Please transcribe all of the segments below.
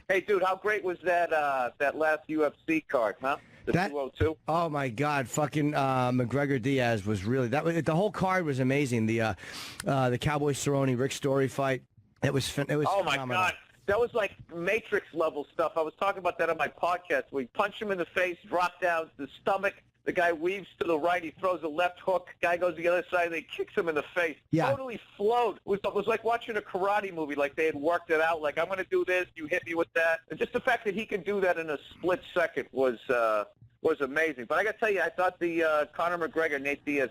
Hey, dude, how great was that that last UFC card, huh? The 202. Oh my God, fucking McGregor Diaz was really the whole card was amazing. The Cowboy Cerrone Rick Story fight. It was Oh my phenomenal. God. That was like Matrix level stuff. I was talking about that on my podcast. We punch him in the face, drop down the stomach. The guy weaves to the right. He throws a left hook. Guy goes to the other side. And he kicks him in the face. Yeah. Totally flowed. It was like watching a karate movie. Like they had worked it out. Like, I'm going to do this. You hit me with that. And just the fact that he can do that in a split second was amazing. But I got to tell you, I thought the Conor McGregor, Nate Diaz,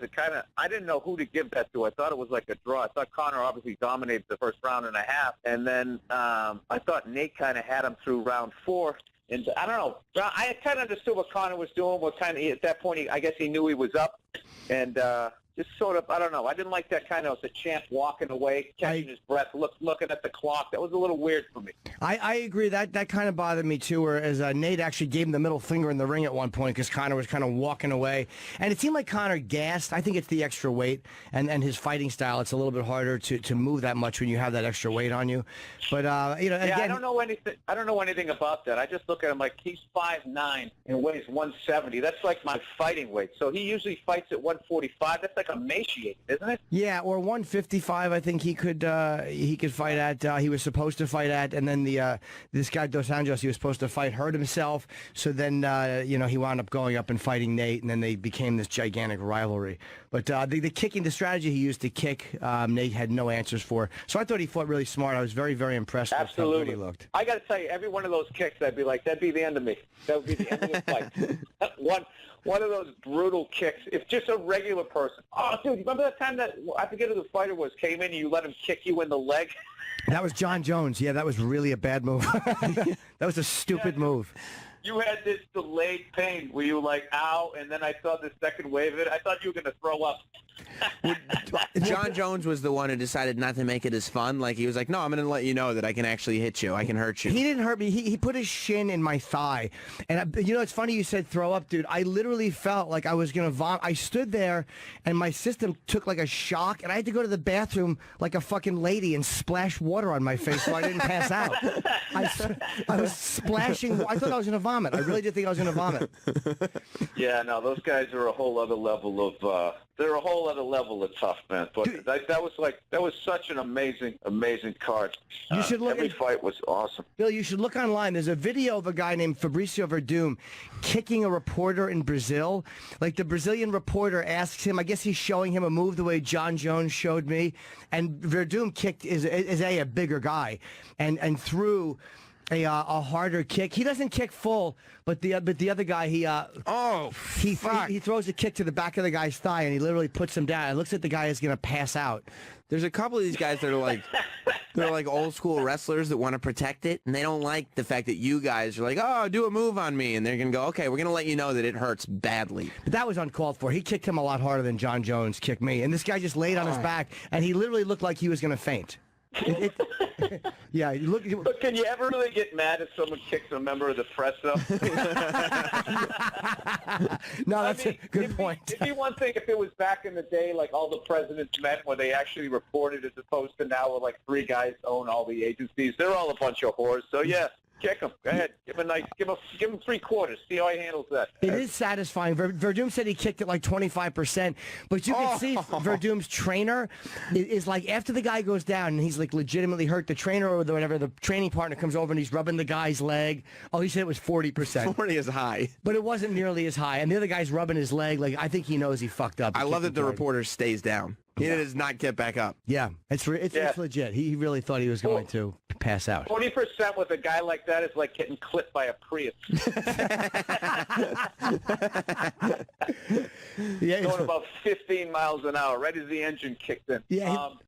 I didn't know who to give that to. I thought it was like a draw. I thought Conor obviously dominated the first round and a half. And then I thought Nate kind of had him through round 4. And I don't know. I kind of understood what Conor was doing. At that point, I guess he knew he was up. And just sort of, I don't know. I didn't like that kind of the champ walking away, catching his breath, looking at the clock. That was a little weird for me. I agree. That kind of bothered me too, whereas Nate actually gave him the middle finger in the ring at one point because Conor was kind of walking away. And it seemed like Conor gassed. I think it's the extra weight and his fighting style. It's a little bit harder to move that much when you have that extra weight on you. But, again, I don't know anything about that. I just look at him like he's 5'9" and weighs 170. That's like my fighting weight. So he usually fights at 145. That's like emaciated, isn't it? Yeah, or 155. I think he could fight at. He was supposed to fight at, and then this guy Dos Anjos he was supposed to fight hurt himself. So then he wound up going up and fighting Nate, and then they became this gigantic rivalry. But the kicking, the strategy he used to kick, Nate had no answers for. So I thought he fought really smart. I was very, very impressed with how good he looked. I got to tell you, every one of those kicks, I'd be like, that'd be the end of me. That would be the end of the fight. One of those brutal kicks. If just a regular person. Oh, dude, remember that time that, I forget who the fighter was, came in and you let him kick you in the leg? That was John Jones. Yeah, that was really a bad move. That was a stupid move. You had this delayed pain where you were like, ow, and then I saw the second wave of it. I thought you were going to throw up. John Jones was the one who decided not to make it as fun. Like, he was like, no, I'm going to let you know that I can actually hit you. I can hurt you. He didn't hurt me. He put his shin in my thigh. And, it's funny you said throw up, dude. I literally felt like I was going to vomit. I stood there, and my system took like a shock, and I had to go to the bathroom like a fucking lady and splash water on my face so I didn't pass out. I was splashing. I thought I was going to vomit. I really did think I was going to vomit. Yeah, no, those guys are a whole other level of they're a whole other level of tough, man. But that was such an amazing card. You should look. Every fight was awesome. Bill, you should look online. There's a video of a guy named Fabricio Verdum kicking a reporter in Brazil. Like, the Brazilian reporter asks him, I guess he's showing him a move the way John Jones showed me, and Verdum kicked is a bigger guy and threw a harder kick. He doesn't kick full, but the other guy he throws a kick to the back of the guy's thigh and he literally puts him down and looks at the guy as going to pass out. There's a couple of these guys that are they're like old school wrestlers that want to protect it, and they don't like the fact that you guys are like, oh, do a move on me, and they're going to go, okay, we're going to let you know that it hurts badly. But that was uncalled for. He kicked him a lot harder than John Jones kicked me, and this guy just laid on his back, and he literally looked like he was going to faint. Yeah, look. But can you ever really get mad if someone kicks a member of the press, though? No, that's a good point. It'd be one thing if it was back in the day, like all the presidents met, where they actually reported, as opposed to now where like 3 guys own all the agencies. They're all a bunch of whores. So yeah. Kick him. Go ahead. Give him 3/4. See how he handles that. It is satisfying. Verdum said he kicked it like 25%, but you can see Verdum's trainer is like, after the guy goes down and he's like legitimately hurt, the trainer or whatever, the training partner comes over and he's rubbing the guy's leg. Oh, he said it was 40%. 40 is high. But it wasn't nearly as high. And the other guy's rubbing his leg. Like, I think he knows he fucked up. I love that the reporter stays down. He does not get back up. Yeah, it's legit. He really thought he was going to pass out. 40% with a guy like that is like getting clipped by a Prius. Yeah, going about 15 miles an hour, right as the engine kicked in. Yeah,